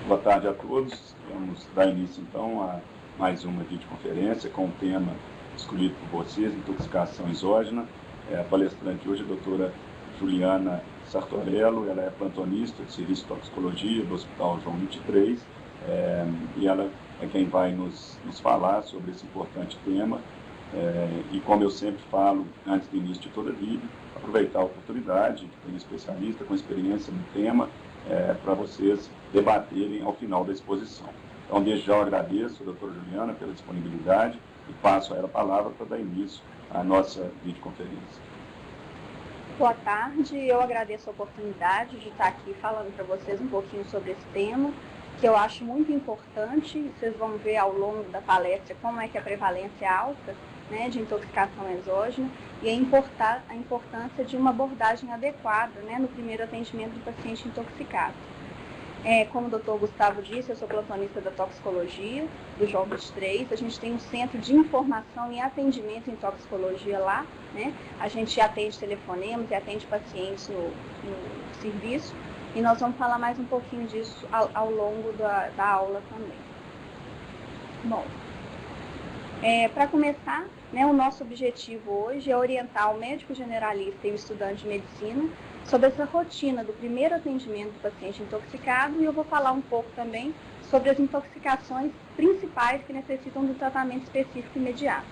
Boa tarde a todos. Vamos dar início, então, a mais uma videoconferência com o tema escolhido por vocês, intoxicação exógena. A palestrante hoje é a doutora Juliana Sartorello, ela é plantonista de serviço de toxicologia do Hospital João 23, e ela é quem vai nos falar sobre esse importante tema. E como eu sempre falo, antes do início de toda a vídeo, aproveitar a oportunidade, que tem um especialista com experiência no tema, para vocês debaterem ao final da exposição. Então, desde já eu agradeço a doutora Juliana pela disponibilidade e passo a ela a palavra para dar início à nossa videoconferência. Boa tarde, eu agradeço a oportunidade de estar aqui falando para vocês um pouquinho sobre esse tema, que eu acho muito importante. Vocês vão ver ao longo da palestra como é que a prevalência é alta, né, de intoxicação exógena e a importância de uma abordagem adequada, né, no primeiro atendimento do paciente intoxicado. Como o doutor Gustavo disse, eu sou plantonista da toxicologia do João 23, a gente tem um centro de informação e atendimento em toxicologia lá, né? A gente atende telefonemas e atende pacientes no serviço, e nós vamos falar mais um pouquinho disso ao longo da aula também. Bom, para começar, né, o nosso objetivo hoje é orientar o médico generalista e o estudante de medicina sobre essa rotina do primeiro atendimento do paciente intoxicado, e eu vou falar um pouco também sobre as intoxicações principais que necessitam de um tratamento específico imediato.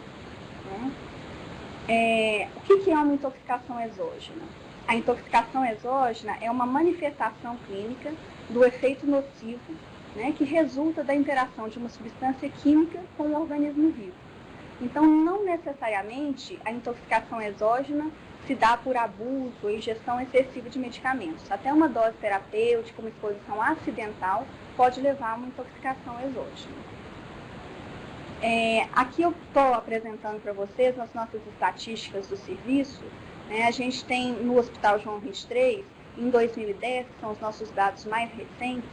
O que é uma intoxicação exógena? A intoxicação exógena é uma manifestação clínica do efeito nocivo, né, que resulta da interação de uma substância química com o organismo vivo. Então, não necessariamente a intoxicação exógena se dá por abuso ou ingestão excessiva de medicamentos. Até uma dose terapêutica, uma exposição acidental, pode levar a uma intoxicação exógena. Aqui eu estou apresentando para vocês as nossas estatísticas do serviço. A gente tem no Hospital João 23, em 2010, que são os nossos dados mais recentes,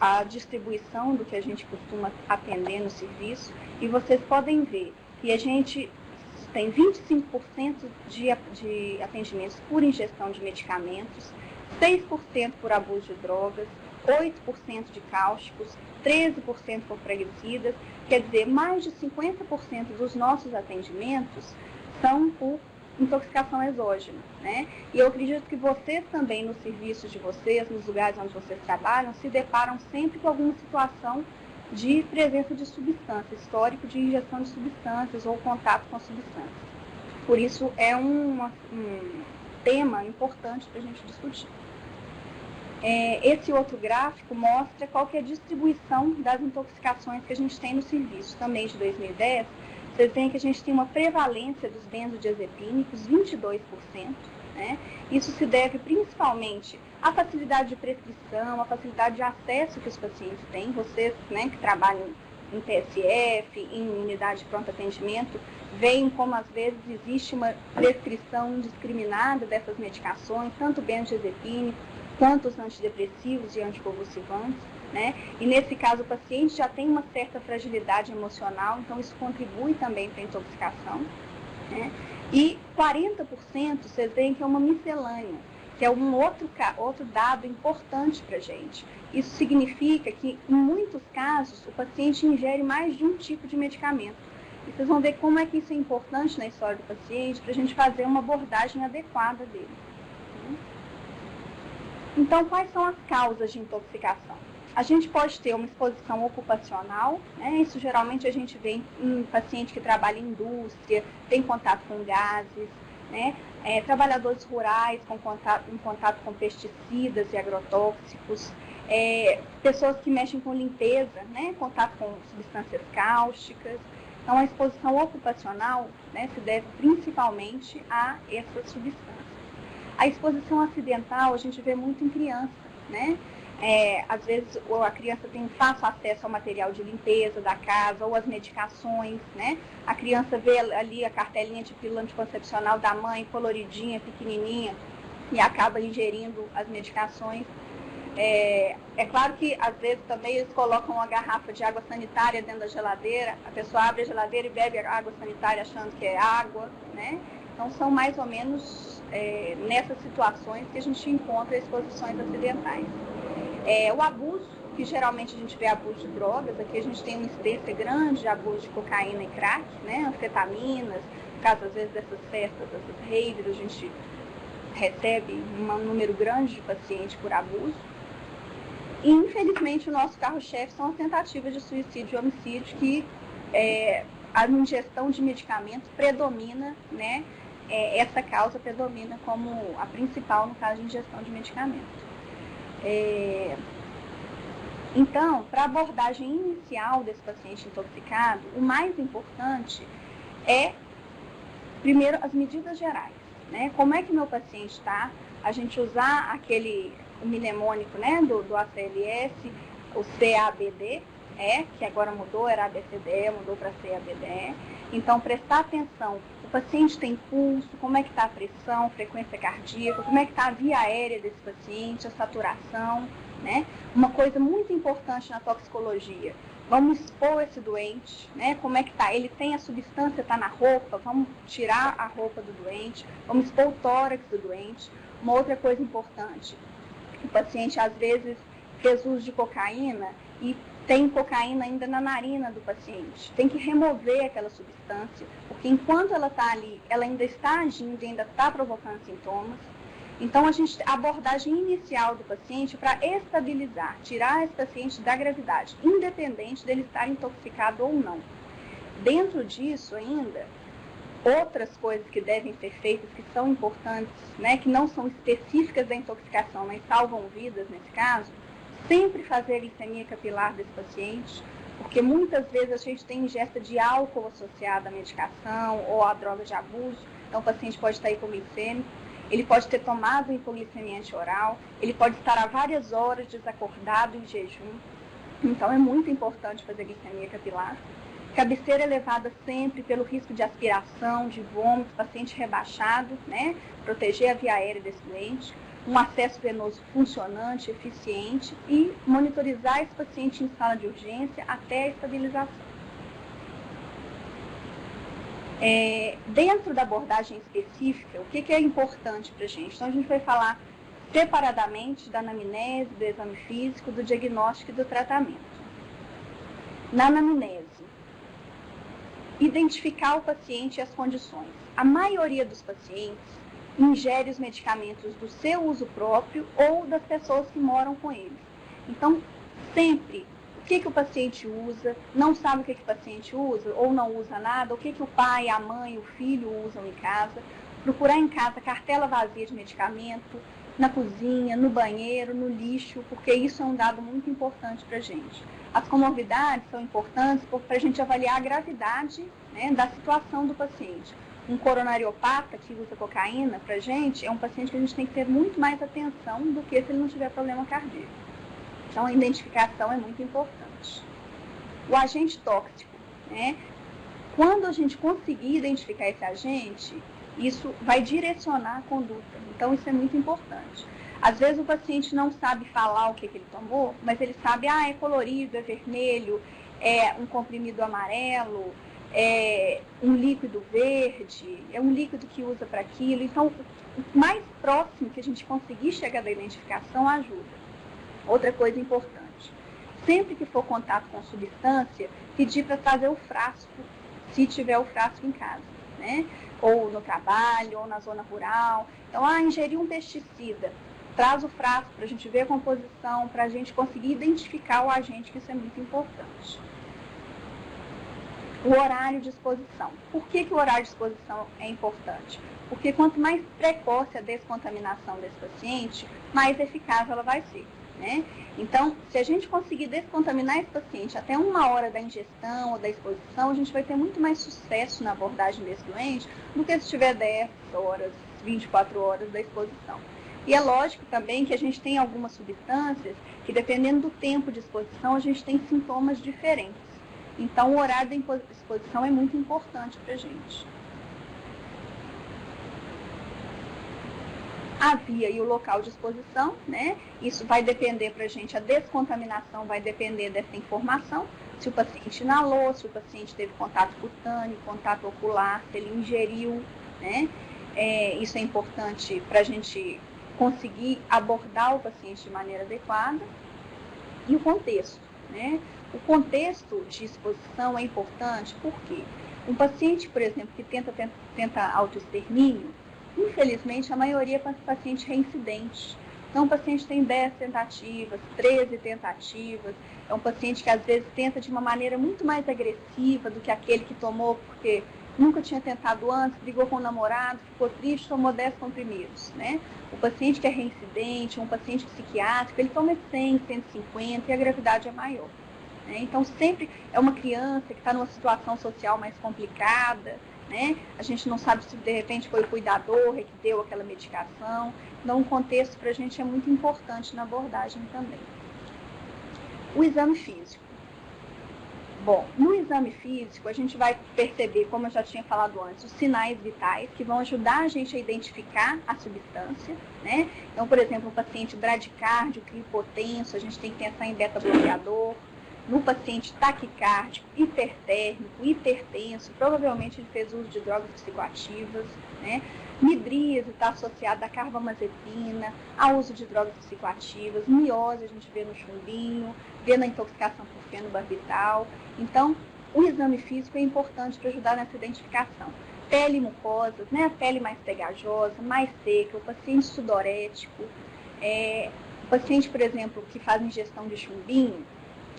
a distribuição do que a gente costuma atender no serviço, e vocês podem ver que a gente tem 25% de atendimentos por ingestão de medicamentos, 6% por abuso de drogas, 8% de cáusticos, 13% por praguicidas. Quer dizer, mais de 50% dos nossos atendimentos são por intoxicação exógena, né? E eu acredito que vocês também, nos serviços de vocês, nos lugares onde vocês trabalham, se deparam sempre com alguma situação de presença de substância, histórico de injeção de substâncias ou contato com substâncias. Por isso, é um tema importante para a gente discutir. Esse outro gráfico mostra qual que é a distribuição das intoxicações que a gente tem no serviço, também de 2010. Vocês veem que a gente tem uma prevalência dos benzodiazepínicos, 22%. Né? Isso se deve principalmente à facilidade de prescrição, à facilidade de acesso que os pacientes têm. Vocês, né, que trabalham em PSF, em unidade de pronto atendimento, veem como às vezes existe uma prescrição indiscriminada dessas medicações, tanto benzodiazepínico quanto os antidepressivos e anticonvulsivantes. Né? E nesse caso o paciente já tem uma certa fragilidade emocional, então isso contribui também para a intoxicação. Né? E 40% vocês veem que é uma miscelânea, que é um outro dado importante para a gente. Isso significa que, em muitos casos, o paciente ingere mais de um tipo de medicamento. E vocês vão ver como é que isso é importante na história do paciente, para a gente fazer uma abordagem adequada dele. Então, quais são as causas de intoxicação? A gente pode ter uma exposição ocupacional, né? Isso geralmente a gente vê em paciente que trabalha em indústria, tem contato com gases, né? Trabalhadores rurais em contato com pesticidas e agrotóxicos, pessoas que mexem com limpeza, né? Contato com substâncias cáusticas. Então, a exposição ocupacional, né, se deve principalmente a essas substâncias. A exposição acidental a gente vê muito em criança, né? Às vezes a criança tem fácil acesso ao material de limpeza da casa ou às medicações, né? A criança vê ali a cartelinha de pílula anticoncepcional da mãe, coloridinha, pequenininha, e acaba ingerindo as medicações. É claro que às vezes também eles colocam uma garrafa de água sanitária dentro da geladeira, a pessoa abre a geladeira e bebe a água sanitária achando que é água, né? Então são mais ou menos nessas situações que a gente encontra exposições acidentais. O abuso, que geralmente a gente vê abuso de drogas, aqui a gente tem uma incidência grande de abuso de cocaína e crack, né, anfetaminas, no caso às vezes dessas festas, dessas raves, a gente recebe um número grande de pacientes por abuso. E, infelizmente, o nosso carro-chefe são as tentativas de suicídio e homicídio, que a ingestão de medicamentos predomina, né? Essa causa predomina como a principal no caso de ingestão de medicamentos. Então, para a abordagem inicial desse paciente intoxicado, o mais importante é, primeiro, as medidas gerais, né? Como é que meu paciente está? A gente usar o mnemônico, né, do ACLS, o CABD, que agora mudou, era ABCDE, mudou para CABDE. Então, prestar atenção, o paciente tem pulso, como é que está a pressão, frequência cardíaca, como é que está a via aérea desse paciente, a saturação, né? Uma coisa muito importante na toxicologia, vamos expor esse doente, né? Como é que está? Ele tem a substância, está na roupa, vamos tirar a roupa do doente, vamos expor o tórax do doente. Uma outra coisa importante, o paciente às vezes fez uso de cocaína e tem cocaína ainda na narina do paciente. Tem que remover aquela substância, porque enquanto ela está ali, ela ainda está agindo e ainda está provocando sintomas. Então, a abordagem inicial do paciente para estabilizar, tirar esse paciente da gravidade, independente dele estar intoxicado ou não. Dentro disso ainda, outras coisas que devem ser feitas, que são importantes, né, que não são específicas da intoxicação, mas salvam vidas nesse caso, sempre fazer a glicemia capilar desse paciente, porque muitas vezes a gente tem ingesta de álcool associada à medicação ou à droga de abuso, então o paciente pode estar hipoglicêmico, ele pode ter tomado hipoglicemiante oral, ele pode estar há várias horas desacordado em jejum, então é muito importante fazer glicemia capilar. Cabeceira elevada sempre pelo risco de aspiração, de vômito, paciente rebaixado, né? Proteger a via aérea desse doente. Um acesso venoso funcionante, eficiente e monitorizar esse paciente em sala de urgência até a estabilização. Dentro da abordagem específica, o que é importante para a gente? Então, a gente vai falar separadamente da anamnese, do exame físico, do diagnóstico e do tratamento. Na anamnese, identificar o paciente e as condições. A maioria dos pacientes ingere os medicamentos do seu uso próprio ou das pessoas que moram com ele. Então, sempre, o que o paciente usa, não sabe o que o paciente usa ou não usa nada, o que o pai, a mãe, o filho usam em casa, procurar em casa cartela vazia de medicamento, na cozinha, no banheiro, no lixo, porque isso é um dado muito importante para a gente. As comorbidades são importantes para a gente avaliar a gravidade, né, da situação do paciente. Um coronariopata que usa cocaína, para a gente, é um paciente que a gente tem que ter muito mais atenção do que se ele não tiver problema cardíaco. Então, a identificação é muito importante. O agente tóxico, né? Quando a gente conseguir identificar esse agente, isso vai direcionar a conduta. Então, isso é muito importante. Às vezes, o paciente não sabe falar o que ele tomou, mas ele sabe, é colorido, é vermelho, é um comprimido amarelo, é um líquido verde, é um líquido que usa para aquilo. Então, o mais próximo que a gente conseguir chegar da identificação ajuda. Outra coisa importante, sempre que for contato com substância, pedir para trazer o frasco, se tiver o frasco em casa, né? Ou no trabalho, ou na zona rural. Então, ingerir um pesticida, traz o frasco para a gente ver a composição, para a gente conseguir identificar o agente, que isso é muito importante. O horário de exposição. Por que o horário de exposição é importante? Porque quanto mais precoce a descontaminação desse paciente, mais eficaz ela vai ser, né? Então, se a gente conseguir descontaminar esse paciente até 1 hora da ingestão ou da exposição, a gente vai ter muito mais sucesso na abordagem desse doente do que se tiver 10 horas, 24 horas da exposição. E é lógico também que a gente tem algumas substâncias que, dependendo do tempo de exposição, a gente tem sintomas diferentes. Então, o horário da exposição é muito importante para a gente. A via e o local de exposição, né? Isso vai depender para a gente, a descontaminação vai depender dessa informação. Se o paciente inalou, se o paciente teve contato cutâneo, contato ocular, se ele ingeriu, né? Isso é importante para a gente conseguir abordar o paciente de maneira adequada. e o contexto, né? O contexto de exposição é importante porque um paciente, por exemplo, que tenta autoextermínio, infelizmente a maioria é paciente reincidente. Então, o paciente tem 10 tentativas, 13 tentativas, é um paciente que às vezes tenta de uma maneira muito mais agressiva do que aquele que tomou porque nunca tinha tentado antes, brigou com o namorado, ficou triste, tomou 10 comprimidos, né? O paciente que é reincidente, um paciente psiquiátrico, ele toma 100, 150 e a gravidade é maior. Né? Então, sempre é uma criança que está numa situação social mais complicada, né? A gente não sabe se de repente foi o cuidador que deu aquela medicação. Então, o contexto para a gente é muito importante na abordagem também. O exame físico. Bom, no exame físico, a gente vai perceber, como eu já tinha falado antes, os sinais vitais que vão ajudar a gente a identificar a substância, né? Então, por exemplo, um paciente bradicárdico, hipotenso, a gente tem que pensar em beta-bloqueador. No paciente taquicárdico, hipertérmico, hipertenso, provavelmente ele fez uso de drogas psicoativas, né? Midríase está associada à carbamazepina, ao uso de drogas psicoativas, miose a gente vê no chumbinho, vê na intoxicação por fenobarbital. Então, o exame físico é importante para ajudar nessa identificação. Pele e mucosas, né? A pele mais pegajosa, mais seca, o paciente sudorético, o paciente, por exemplo, que faz ingestão de chumbinho,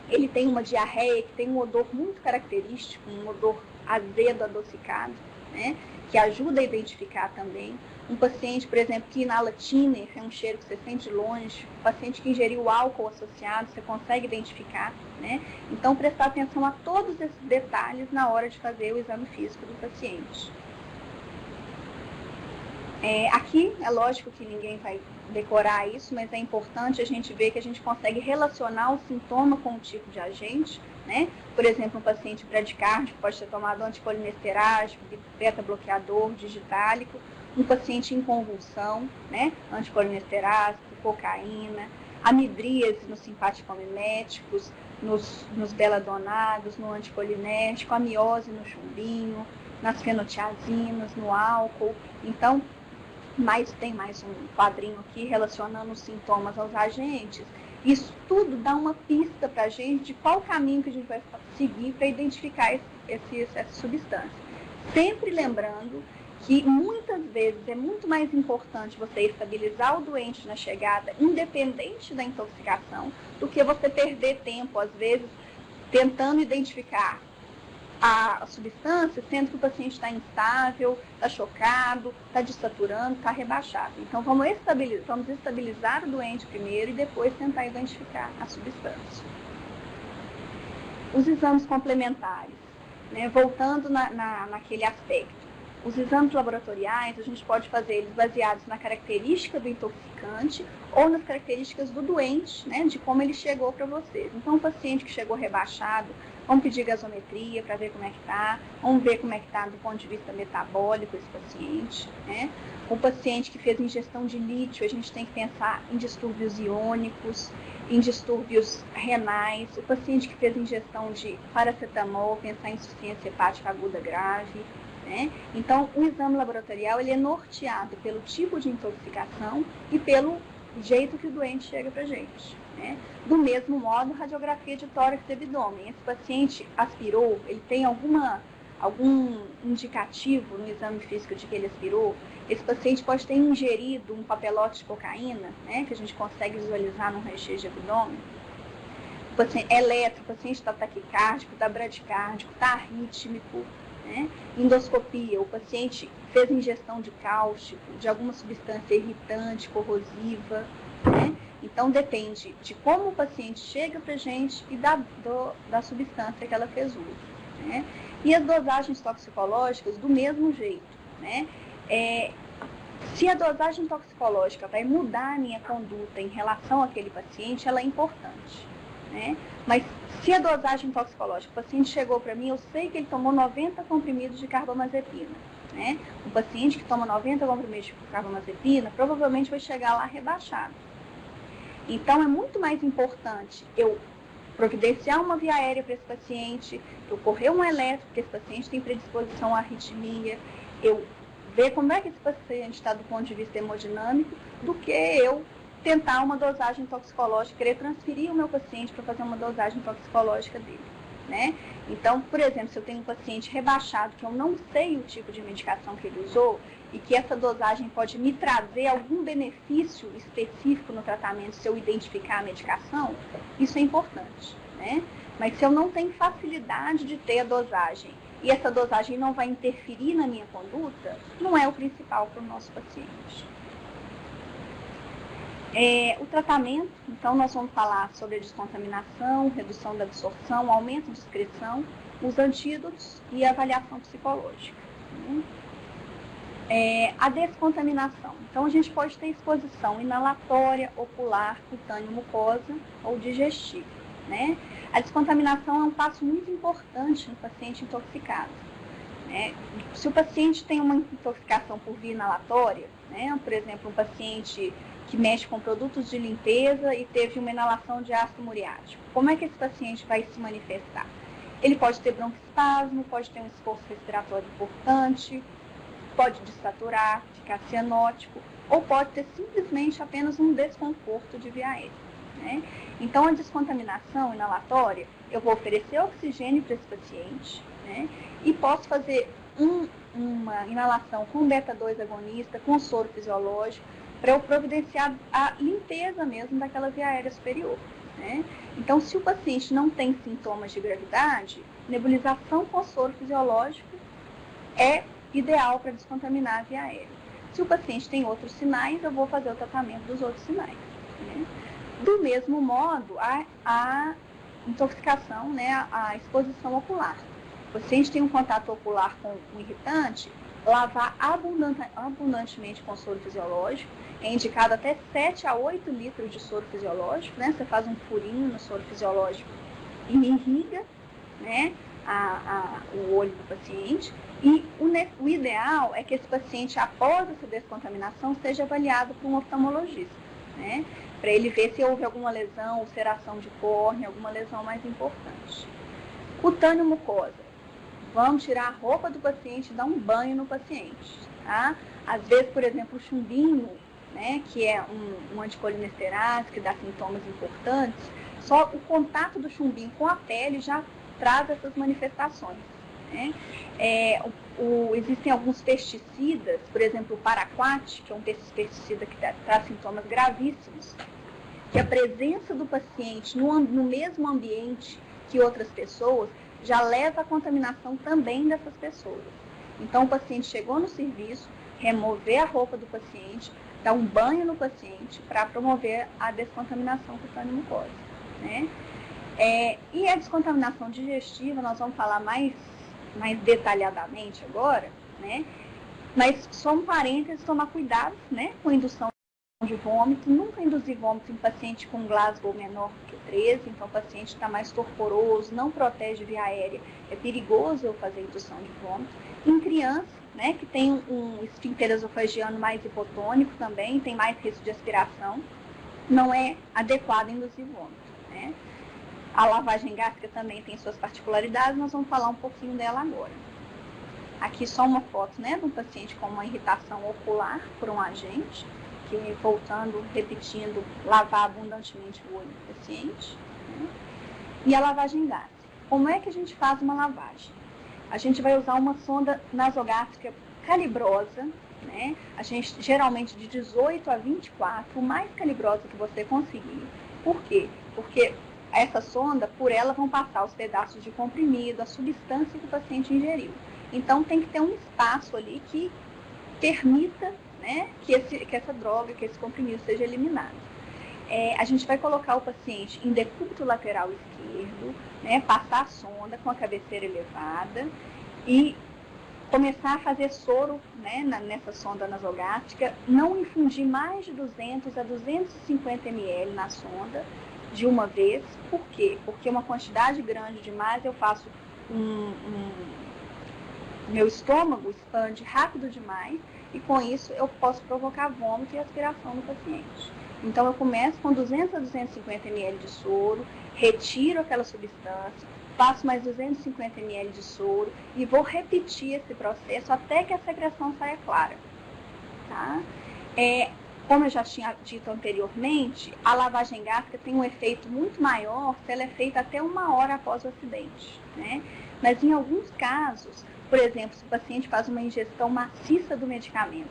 ele tem uma diarreia que tem um odor muito característico, um odor azedo, adocicado, né? Que ajuda a identificar também. Um paciente, por exemplo, que inala thinner, é um cheiro que você sente longe. Um paciente que ingeriu álcool associado, você consegue identificar, né? Então, prestar atenção a todos esses detalhes na hora de fazer o exame físico do paciente. Aqui, é lógico que ninguém vai decorar isso, mas é importante a gente ver que a gente consegue relacionar o sintoma com o tipo de agente, né? Por exemplo, um paciente bradicárdico pode ter tomado anticolinesterágico, beta-bloqueador, digitálico. Um paciente em convulsão, né? Anticolinesterágico, cocaína. A midríase nos simpaticomiméticos, nos beladonados, no anticolinético. A miose no chumbinho, nas fenotiazinas, no álcool. Então, tem mais um quadrinho aqui relacionando os sintomas aos agentes. Isso tudo dá uma pista para a gente de qual caminho que a gente vai seguir para identificar essa substância. Sempre lembrando que muitas vezes é muito mais importante você estabilizar o doente na chegada, independente da intoxicação, do que você perder tempo, às vezes, tentando identificar a substância, sendo que o paciente está instável, está chocado, está desaturando, está rebaixado. Então, vamos estabilizar o doente primeiro e depois tentar identificar a substância. Os exames complementares, né? Voltando naquele aspecto. Os exames laboratoriais, a gente pode fazer eles baseados na característica do intoxicante ou nas características do doente, né, de como ele chegou para vocês. Então, o paciente que chegou rebaixado, vamos pedir gasometria para ver como é que está, vamos ver como é que está do ponto de vista metabólico esse paciente, né? O paciente que fez ingestão de lítio, a gente tem que pensar em distúrbios iônicos, em distúrbios renais. O paciente que fez ingestão de paracetamol, pensar em insuficiência hepática aguda grave. Né? Então, o exame laboratorial ele é norteado pelo tipo de intoxicação e pelo jeito que o doente chega para a gente. Né? Do mesmo modo, radiografia de tórax e abdômen. Esse paciente aspirou, ele tem algum indicativo no exame físico de que ele aspirou. Esse paciente pode ter ingerido um papelote de cocaína, né, que a gente consegue visualizar no raio-x de abdômen. O paciente o paciente está taquicárdico, está bradicárdico, está arrítmico. Né? Endoscopia, o paciente fez ingestão de cáustico, de alguma substância irritante, corrosiva, né? Então depende de como o paciente chega para a gente e da substância que ela fez uso. Né? E as dosagens toxicológicas do mesmo jeito. Né? Se a dosagem toxicológica vai mudar a minha conduta em relação àquele paciente, ela é importante. Né? Mas se a dosagem toxicológica, o paciente chegou para mim, eu sei que ele tomou 90 comprimidos de carbamazepina. Né? O paciente que toma 90 comprimidos de carbamazepina provavelmente vai chegar lá rebaixado. Então, é muito mais importante eu providenciar uma via aérea para esse paciente, eu correr um eletro, porque esse paciente tem predisposição à arritmia, eu ver como é que esse paciente está do ponto de vista hemodinâmico, do que eu tentar uma dosagem toxicológica, querer transferir o meu paciente para fazer uma dosagem toxicológica dele, né? Então, por exemplo, se eu tenho um paciente rebaixado, que eu não sei o tipo de medicação que ele usou, e que essa dosagem pode me trazer algum benefício específico no tratamento, se eu identificar a medicação, isso é importante, né? Mas se eu não tenho facilidade de ter a dosagem, e essa dosagem não vai interferir na minha conduta, não é o principal para o nosso paciente. O tratamento, então nós vamos falar sobre a descontaminação, redução da absorção, aumento de excreção, os antídotos e a avaliação psicológica. A descontaminação. Então a gente pode ter exposição inalatória, ocular, cutânea, mucosa ou digestiva, né? A descontaminação é um passo muito importante no paciente intoxicado, né? Se o paciente tem uma intoxicação por via inalatória, né? Por exemplo, um paciente que mexe com produtos de limpeza e teve uma inalação de ácido muriático. Como é que esse paciente vai se manifestar? Ele pode ter broncoespasmo, pode ter um esforço respiratório importante, pode desaturar, ficar cianótico, ou pode ter simplesmente apenas um desconforto de via aérea, né? Então, a descontaminação inalatória, eu vou oferecer oxigênio para esse paciente, né? E posso fazer uma inalação com beta-2 agonista, com soro fisiológico, para eu providenciar a limpeza mesmo daquela via aérea superior, né? Então, se o paciente não tem sintomas de gravidade, nebulização com soro fisiológico é ideal para descontaminar a via aérea. Se o paciente tem outros sinais, eu vou fazer o tratamento dos outros sinais, né? Do mesmo modo, a intoxicação, né, a exposição ocular. O paciente tem um contato ocular com um irritante, lavar abundantemente com soro fisiológico, é indicado até 7 a 8 litros de soro fisiológico, né? Você faz um furinho no soro fisiológico e irriga, né, o olho do paciente. E o ideal é que esse paciente, após essa descontaminação, seja avaliado por um oftalmologista, né? Para ele ver se houve alguma lesão, ulceração de córnea, alguma lesão mais importante. Cutâneo mucosa. Vamos tirar a roupa do paciente e dar um banho no paciente, tá? Às vezes, por exemplo, o chumbinho, né, que é um anticolinesterase, que dá sintomas importantes, só o contato do chumbinho com a pele já traz essas manifestações, né? Existem alguns pesticidas, por exemplo, o paraquat, que é um pesticida que traz sintomas gravíssimos, que a presença do paciente no mesmo ambiente que outras pessoas já leva à contaminação também dessas pessoas. Então, o paciente chegou no serviço, remover a roupa do paciente, dar um banho no paciente para promover a descontaminação cutâneo-mucosa, né? E a descontaminação digestiva, nós vamos falar mais detalhadamente agora, né? Mas só um parênteses, tomar cuidado, né, com indução de vômito, nunca induzir vômito em paciente com Glasgow menor que 13, então o paciente está mais torporoso, não protege via aérea, é perigoso eu fazer indução de vômito. Em criança, né, que tem um esfíncter esofagiano mais hipotônico também, tem mais risco de aspiração, não é adequado induzir vômito, né? A lavagem gástrica também tem suas particularidades, nós vamos falar um pouquinho dela agora. Aqui só uma foto, né, de um paciente com uma irritação ocular por um agente, que voltando, repetindo, lavar abundantemente o olho do paciente, né? E a lavagem gástrica. Como é que a gente faz uma lavagem? A gente vai usar uma sonda nasogástrica calibrosa, né? A gente geralmente de 18 a 24, o mais calibrosa que você conseguir. Por quê? Porque essa sonda, por ela vão passar os pedaços de comprimido, a substância que o paciente ingeriu. Então tem que ter um espaço ali que permita, né, que essa droga, que esse comprimido seja eliminado. A gente vai colocar o paciente em decúbito lateral esquerdo, né, passar a sonda com a cabeceira elevada e começar a fazer soro, né, nessa sonda nasogástrica, não infundir mais de 200 a 250 ml na sonda de uma vez. Por quê? Porque uma quantidade grande demais eu faço meu estômago expande rápido demais e com isso eu posso provocar vômito e aspiração no paciente. Então eu começo com 200 a 250 ml de soro, retiro aquela substância, faço mais 250 ml de soro e vou repetir esse processo até que a secreção saia clara, tá? como eu já tinha dito anteriormente, a lavagem gástrica tem um efeito muito maior se ela é feita até 1 hora após o acidente, né? Mas em alguns casos, por exemplo, se o paciente faz uma ingestão maciça do medicamento,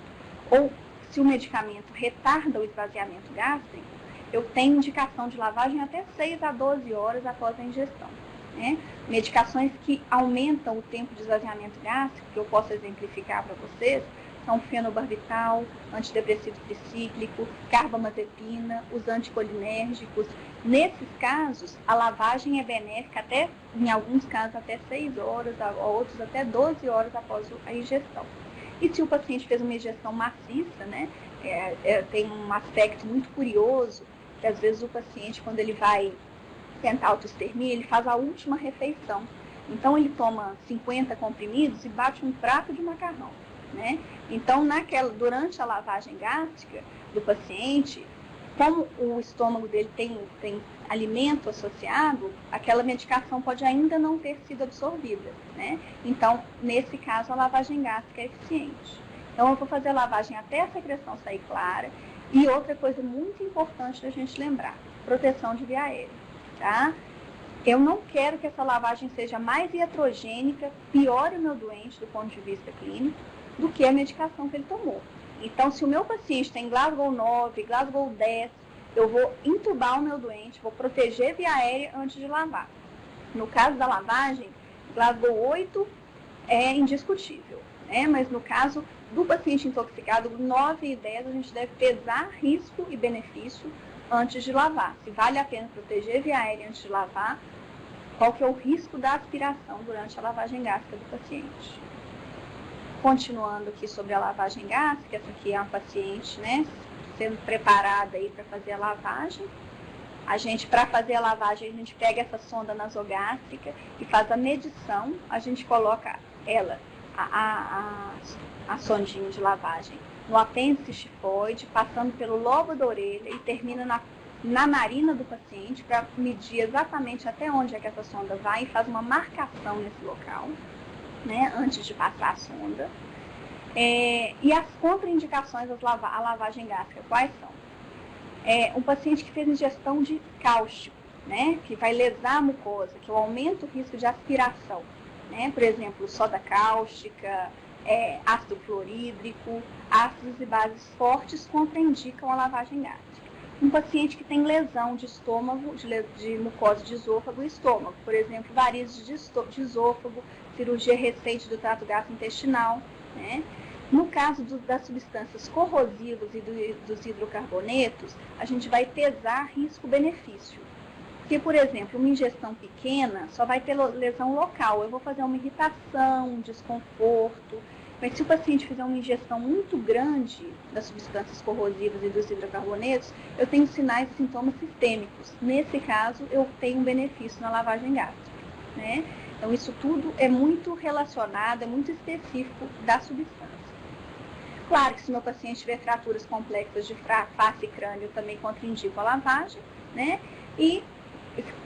ou se o medicamento retarda o esvaziamento gástrico, eu tenho indicação de lavagem até 6 a 12 horas após a ingestão, né? Medicações que aumentam o tempo de esvaziamento gástrico, que eu posso exemplificar para vocês, são fenobarbital, antidepressivo tricíclico, carbamazepina, os anticolinérgicos. Nesses casos, a lavagem é benéfica até, em alguns casos, até 6 horas, outros até 12 horas após a ingestão. E se o paciente fez uma ingestão maciça, né, tem um aspecto muito curioso, que às vezes o paciente, quando ele vai tentar autoextermia, ele faz a última refeição. Então, ele toma 50 comprimidos e bate um prato de macarrão, né? Então, durante a lavagem gástrica do paciente, como o estômago dele tem alimento associado, aquela medicação pode ainda não ter sido absorvida, né? Então, nesse caso, a lavagem gástrica é eficiente. Então, eu vou fazer a lavagem até a secreção sair clara. E outra coisa muito importante da gente lembrar, proteção de via aérea, tá? Eu não quero que essa lavagem seja mais iatrogênica, piore o meu doente do ponto de vista clínico, do que a medicação que ele tomou. Então, se o meu paciente tem Glasgow 9, Glasgow 10, eu vou intubar o meu doente, vou proteger via aérea antes de lavar. No caso da lavagem, Glasgow 8 é indiscutível, né? Mas no caso do paciente intoxicado, 9 e 10, a gente deve pesar risco e benefício antes de lavar. Se vale a pena proteger via aérea antes de lavar, qual que é o risco da aspiração durante a lavagem gástrica do paciente. Continuando aqui sobre a lavagem gástrica, essa aqui é uma paciente, né, sendo preparada aí para fazer a lavagem. Para fazer a lavagem, a gente pega essa sonda nasogástrica e faz a medição, a gente coloca ela, a sondinha de lavagem, no apêndice xifoide, passando pelo lobo da orelha e termina na narina do paciente para medir exatamente até onde é que essa sonda vai e faz uma marcação nesse local, né, antes de passar a sonda. E as contraindicações à lavagem gástrica, quais são? Um paciente que fez ingestão de cáustico, né, que vai lesar a mucosa, que aumenta o risco de aspiração, né, por exemplo, soda cáustica, ácido clorídrico, ácidos e bases fortes contraindicam a lavagem gástrica. Um paciente que tem lesão de estômago, de mucosa de esôfago e estômago, por exemplo, varizes de esôfago, cirurgia recente do trato gastrointestinal, né? No caso das substâncias corrosivas e dos hidrocarbonetos, a gente vai pesar risco-benefício. Porque, por exemplo, uma ingestão pequena só vai ter lesão local. Eu vou fazer uma irritação, um desconforto. Mas se o paciente fizer uma ingestão muito grande das substâncias corrosivas e dos hidrocarbonetos, eu tenho sinais e sintomas sistêmicos. Nesse caso, eu tenho um benefício na lavagem gástrica, né? Então, isso tudo é muito relacionado, é muito específico da substância. Claro que se meu paciente tiver fraturas complexas de face e crânio, eu também contraindico a lavagem, né? E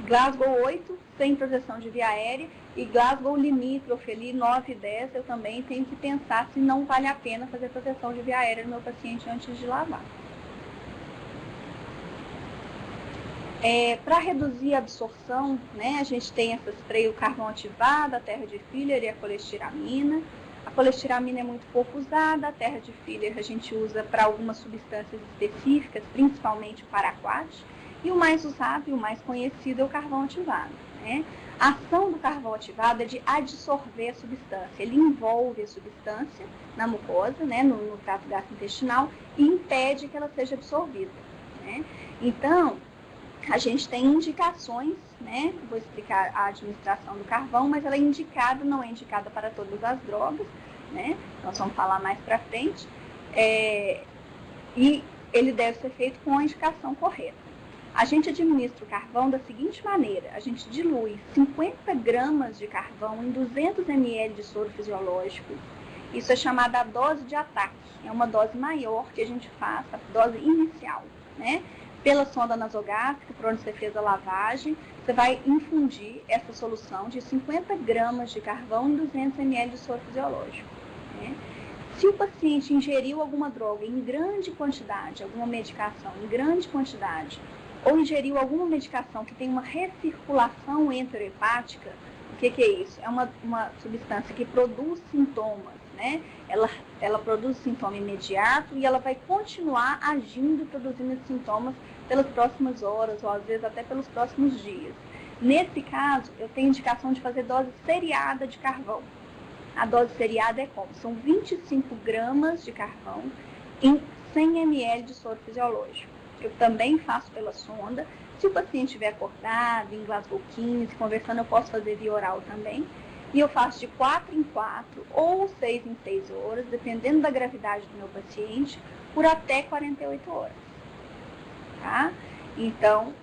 Glasgow 8, sem proteção de via aérea, e Glasgow limítrofe ali, 9 e 10, eu também tenho que pensar se não vale a pena fazer proteção de via aérea no meu paciente antes de lavar. Para reduzir a absorção, né, a gente tem essa spray, o carvão ativado, a terra de filler e a colestiramina. A colestiramina é muito pouco usada, a terra de filler a gente usa para algumas substâncias específicas, principalmente paraquat. E o mais usado e o mais conhecido é o carvão ativado, né? A ação do carvão ativado é de adsorver a substância. Ele envolve a substância na mucosa, né, no trato gastrointestinal, e impede que ela seja absorvida, né? Então, a gente tem indicações, né? Vou explicar a administração do carvão, mas ela é indicada, não é indicada para todas as drogas, né? Nós vamos falar mais para frente. E ele deve ser feito com a indicação correta. A gente administra o carvão da seguinte maneira: a gente dilui 50 gramas de carvão em 200 ml de soro fisiológico. Isso é chamada a dose de ataque. É uma dose maior que a gente faz, a dose inicial, né? Pela sonda nasogástrica, por onde você fez a lavagem, você vai infundir essa solução de 50 gramas de carvão em 200 ml de soro fisiológico, né? Se o paciente ingeriu alguma droga em grande quantidade, alguma medicação em grande quantidade, ou ingeriu alguma medicação que tem uma recirculação enterohepática, o que é isso? É uma substância que produz sintomas, né? Ela produz sintoma imediato e ela vai continuar agindo e produzindo esses sintomas pelas próximas horas ou às vezes até pelos próximos dias. Nesse caso, eu tenho indicação de fazer dose seriada de carvão. A dose seriada é como? São 25 gramas de carvão em 100 ml de soro fisiológico. Eu também faço pela sonda. Se o paciente estiver acordado, em Glasgow 15, conversando, eu posso fazer via oral também. E eu faço de 4 em 4 ou 6 em 6 horas, dependendo da gravidade do meu paciente, por até 48 horas. Tá? Então,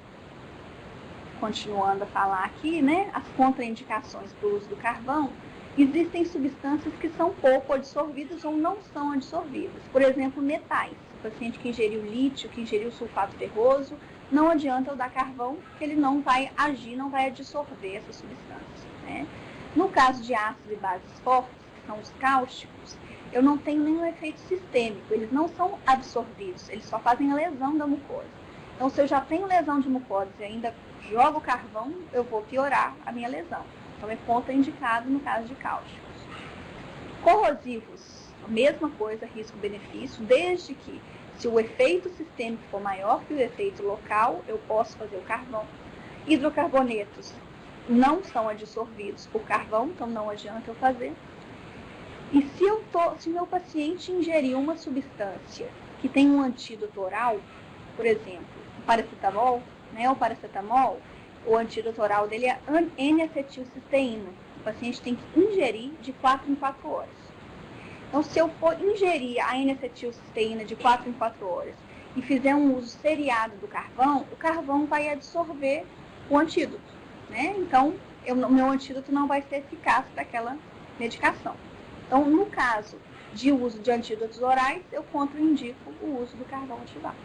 continuando a falar aqui, né, as contraindicações para o uso do carvão, existem substâncias que são pouco adsorvidas ou não são adsorvidas. Por exemplo, metais. O paciente que ingeriu lítio, que ingeriu sulfato ferroso, não adianta eu dar carvão, porque ele não vai agir, não vai adsorver essa substância, né? No caso de ácidos e bases fortes, que são os cáusticos, eu não tenho nenhum efeito sistêmico, eles não são absorvidos, eles só fazem a lesão da mucosa. Então, se eu já tenho lesão de mucosa e ainda jogo carvão, eu vou piorar a minha lesão. Então, é contraindicado no caso de cáusticos. Corrosivos, a mesma coisa, risco-benefício, desde que, se o efeito sistêmico for maior que o efeito local, eu posso fazer o carvão. Hidrocarbonetos não são adsorvidos por carvão, então não adianta eu fazer. E se o meu paciente ingerir uma substância que tem um antídoto oral, por exemplo, o paracetamol, né, o antídoto oral dele é N-acetilcisteína. O paciente tem que ingerir de 4 em 4 horas. Então, se eu for ingerir a N-acetilcisteína de 4 em 4 horas e fizer um uso seriado do carvão, o carvão vai absorver o antídoto, né? Então, meu antídoto não vai ser eficaz para aquela medicação. Então, no caso de uso de antídotos orais, eu contraindico o uso do carvão ativado.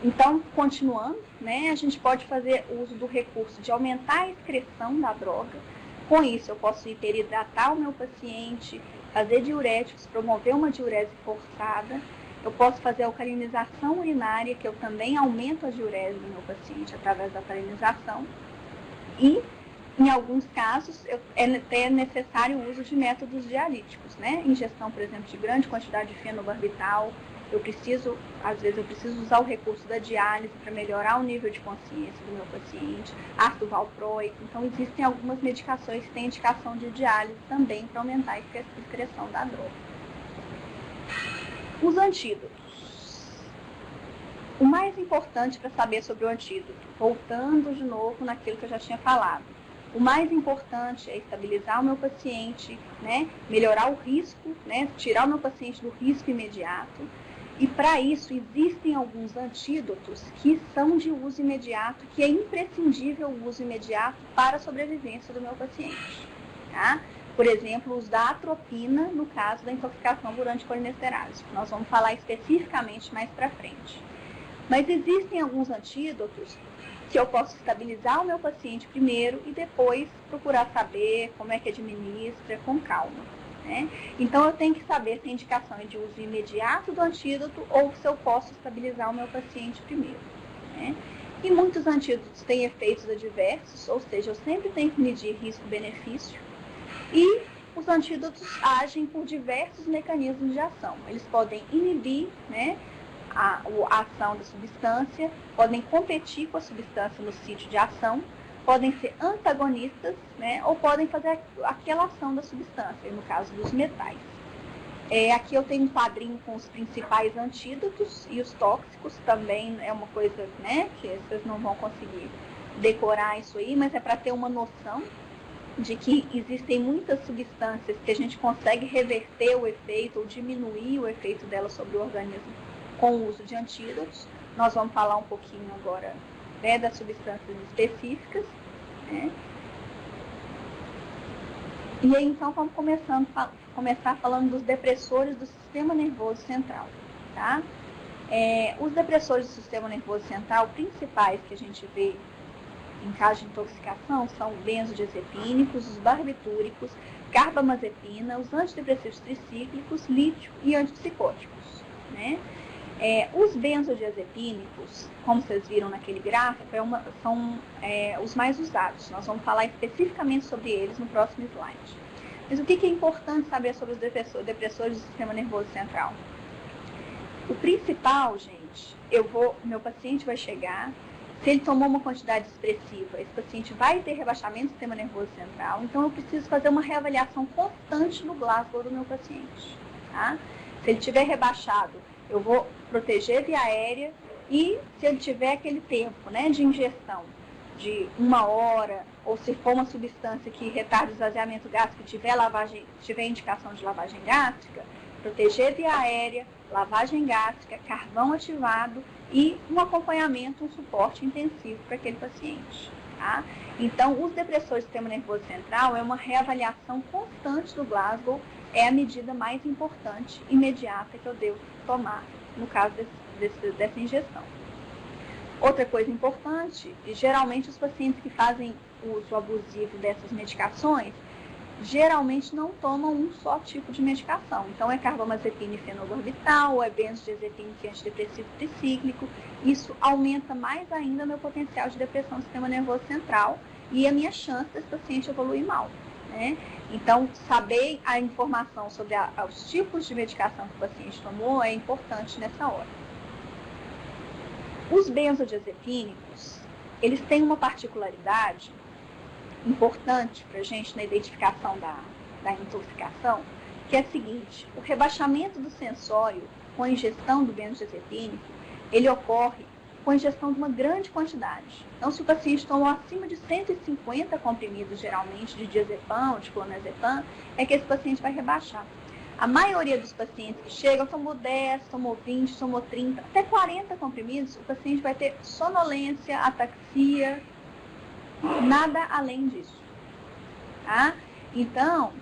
Então, continuando, né, a gente pode fazer uso do recurso de aumentar a excreção da droga. Com isso, eu posso hiperidratar o meu paciente, fazer diuréticos, promover uma diurese forçada. Eu posso fazer alcalinização urinária, que eu também aumento a diurese do meu paciente através da alcalinização. E, em alguns casos, é até necessário o uso de métodos dialíticos, né? Ingestão, por exemplo, de grande quantidade de fenobarbital. Às vezes eu preciso usar o recurso da diálise para melhorar o nível de consciência do meu paciente, ácido valproico. Então, existem algumas medicações que têm indicação de diálise também para aumentar a excreção da droga. Os antídotos. O mais importante para saber sobre o antídoto, voltando de novo naquilo que eu já tinha falado, o mais importante é estabilizar o meu paciente, né, melhorar o risco, né, tirar o meu paciente do risco imediato. E para isso existem alguns antídotos que são de uso imediato, que é imprescindível o uso imediato para a sobrevivência do meu paciente. Tá? Por exemplo, o uso da atropina no caso da intoxicação por anticolinesteráse. Nós vamos falar especificamente mais para frente. Mas existem alguns antídotos que eu posso estabilizar o meu paciente primeiro e depois procurar saber como é que administra com calma. Né? Então, eu tenho que saber se a indicação é de uso imediato do antídoto ou se eu posso estabilizar o meu paciente primeiro. Né? E muitos antídotos têm efeitos adversos, ou seja, eu sempre tenho que medir risco-benefício. E os antídotos agem por diversos mecanismos de ação. Eles podem inibir, né, a ação da substância, podem competir com a substância no sítio de ação, podem ser antagonistas, né, ou podem fazer aquela ação da substância, no caso dos metais. Aqui eu tenho um quadrinho com os principais antídotos e os tóxicos também é uma coisa, né, que vocês não vão conseguir decorar isso aí, mas é para ter uma noção de que existem muitas substâncias que a gente consegue reverter o efeito ou diminuir o efeito delas sobre o organismo com o uso de antídotos. Nós vamos falar um pouquinho agora, né, das substâncias específicas. Né? E aí, então, vamos começar falando dos depressores do sistema nervoso central. Tá? Os depressores do sistema nervoso central principais que a gente vê em caso de intoxicação são benzodiazepínicos, os barbitúricos, carbamazepina, os antidepressivos tricíclicos, lítio e antipsicóticos, né? Os benzodiazepínicos, como vocês viram naquele gráfico, são os mais usados. Nós vamos falar especificamente sobre eles no próximo slide. Mas o que é importante saber sobre os depressores do sistema nervoso central? O principal, gente, meu paciente vai chegar, se ele tomou uma quantidade expressiva, esse paciente vai ter rebaixamento do sistema nervoso central, então eu preciso fazer uma reavaliação constante no Glasgow do meu paciente, tá? Se ele tiver rebaixado, eu vou proteger via aérea e se ele tiver aquele tempo, né, de ingestão de 1 hora, ou se for uma substância que retarda o esvaziamento gástrico e tiver indicação de lavagem gástrica, proteger via aérea, lavagem gástrica, carvão ativado e um acompanhamento, um suporte intensivo para aquele paciente. Tá? Então, os depressores do sistema nervoso central é uma reavaliação constante do Glasgow, é a medida mais importante, imediata que eu devo tomar no caso dessa ingestão. Outra coisa importante, geralmente os pacientes que fazem uso abusivo dessas medicações, geralmente não tomam um só tipo de medicação. Então, é carbamazepina e fenobarbital, ou é benzodiazepina e antidepressivo tricíclico. Isso aumenta mais ainda meu potencial de depressão do sistema nervoso central e a minha chance desse paciente evoluir mal, né? Então, saber a informação sobre os tipos de medicação que o paciente tomou é importante nessa hora. Os benzodiazepínicos, eles têm uma particularidade importante para a gente na identificação da intoxicação, que é a seguinte: o rebaixamento do sensório com a ingestão do benzodiazepínico, ele ocorre com a ingestão de uma grande quantidade. Então, se o paciente tomou acima de 150 comprimidos, geralmente, de diazepam ou de clonazepam, é que esse paciente vai rebaixar. A maioria dos pacientes que chegam tomou 10, tomou 20, tomou 30, até 40 comprimidos, o paciente vai ter sonolência, ataxia, nada além disso. Tá? Então,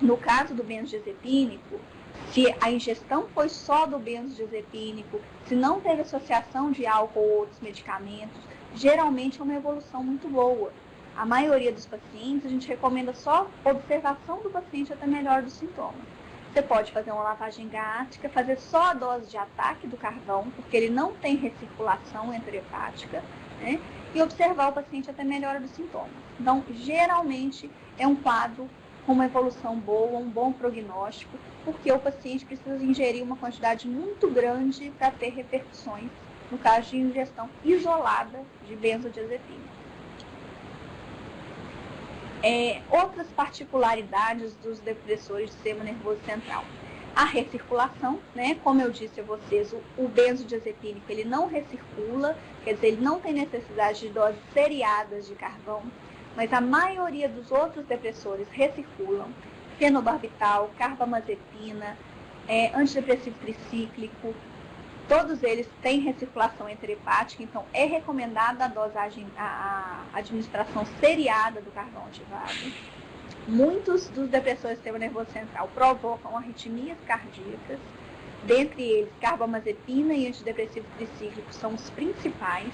no caso do benzodiazepínico, se a ingestão foi só do benzodiazepínico, se não teve associação de álcool ou outros medicamentos, geralmente é uma evolução muito boa. A maioria dos pacientes, a gente recomenda só observação do paciente até melhora dos sintomas. Você pode fazer uma lavagem gástrica, fazer só a dose de ataque do carvão, porque ele não tem recirculação enterohepática, né? E observar o paciente até melhora dos sintomas. Então, geralmente, é um quadro com uma evolução boa, um bom prognóstico, porque o paciente precisa ingerir uma quantidade muito grande para ter repercussões, no caso de ingestão isolada de benzodiazepina. Outras particularidades dos depressores do sistema nervoso central. A recirculação, né? Como eu disse a vocês, o benzodiazepínico ele não recircula, quer dizer, ele não tem necessidade de doses seriadas de carvão, mas a maioria dos outros depressores recirculam. Fenobarbital, carbamazepina, antidepressivo tricíclico, todos eles têm recirculação enterohepática, então é recomendada a administração seriada do carvão ativado. Muitos dos depressores do sistema nervoso central provocam arritmias cardíacas, dentre eles carbamazepina e antidepressivo tricíclico são os principais.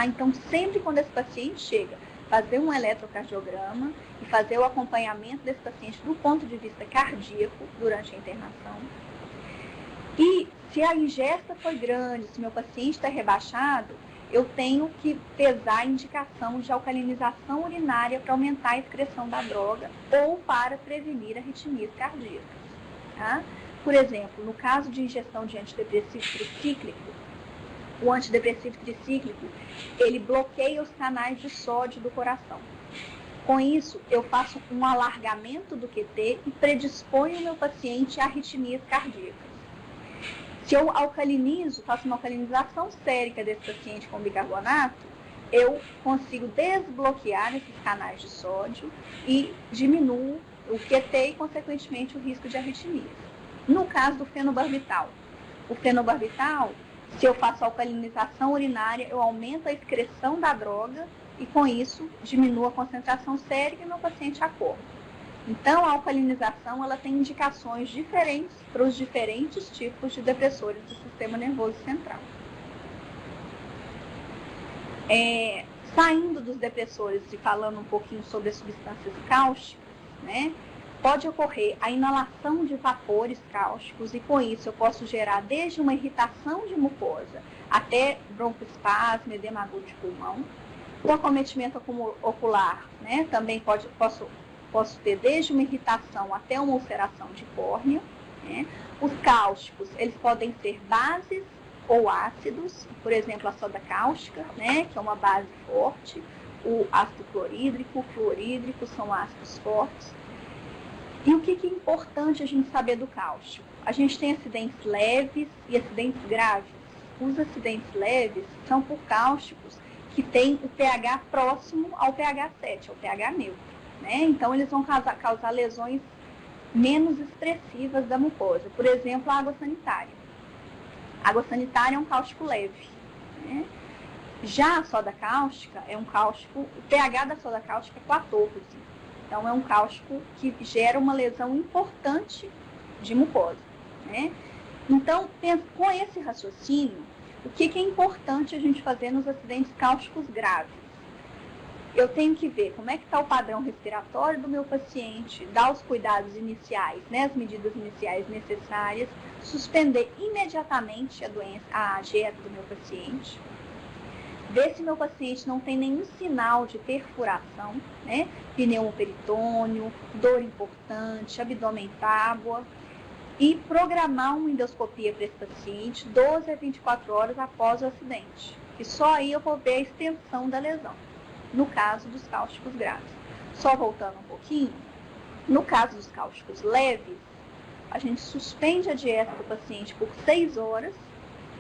Então, sempre quando esse paciente chega, fazer um eletrocardiograma e fazer o acompanhamento desse paciente do ponto de vista cardíaco durante a internação. E se a ingesta foi grande, se meu paciente está rebaixado, eu tenho que pesar a indicação de alcalinização urinária para aumentar a excreção da droga ou para prevenir arritmias cardíacas. Tá? Por exemplo, no caso de ingestão de antidepressivo tricíclico, o antidepressivo tricíclico, ele bloqueia os canais de sódio do coração. Com isso, eu faço um alargamento do QT e predisponho o meu paciente a arritmias cardíacas. Se eu alcalinizo, faço uma alcalinização sérica desse paciente com bicarbonato, eu consigo desbloquear esses canais de sódio e diminuo o QT e, consequentemente, o risco de arritmias. No caso do fenobarbital, se eu faço alcalinização urinária, eu aumento a excreção da droga e, com isso, diminuo a concentração sérica e meu paciente acorda. Então, a alcalinização ela tem indicações diferentes para os diferentes tipos de depressores do sistema nervoso central. Saindo dos depressores e falando um pouquinho sobre as substâncias cáusticas, né, pode ocorrer a inalação de vapores cáusticos e com isso eu posso gerar desde uma irritação de mucosa até broncoespasmo, edema agudo de pulmão. O acometimento ocular, né, também posso ter desde uma irritação até uma ulceração de córnea. Né. Os cáusticos, eles podem ser bases ou ácidos, por exemplo, a soda cáustica, né, que é uma base forte, o ácido clorídrico, o fluorídrico são ácidos fortes. E o que é importante a gente saber do cáustico? A gente tem acidentes leves e acidentes graves. Os acidentes leves são por cáusticos que têm o pH próximo ao pH 7, ao pH neutro. Né? Então, eles vão causar lesões menos expressivas da mucosa. Por exemplo, a água sanitária. A água sanitária é um cáustico leve. Né? Já a soda cáustica é um cáustico, o pH da soda cáustica é 14. Então, é um cáustico que gera uma lesão importante de mucosa. Né? Então, com esse raciocínio, o que é importante a gente fazer nos acidentes cáusticos graves? Eu tenho que ver como é que está o padrão respiratório do meu paciente, dar os cuidados iniciais, né, as medidas iniciais necessárias, suspender imediatamente a dieta do meu paciente, ver se meu paciente não tem nenhum sinal de perfuração, né, pneumoperitônio, dor importante, abdômen tábua, e programar uma endoscopia para esse paciente 12 a 24 horas após o acidente. E só aí eu vou ver a extensão da lesão, no caso dos cáusticos graves. Só voltando um pouquinho, no caso dos cáusticos leves, a gente suspende a dieta do paciente por 6 horas,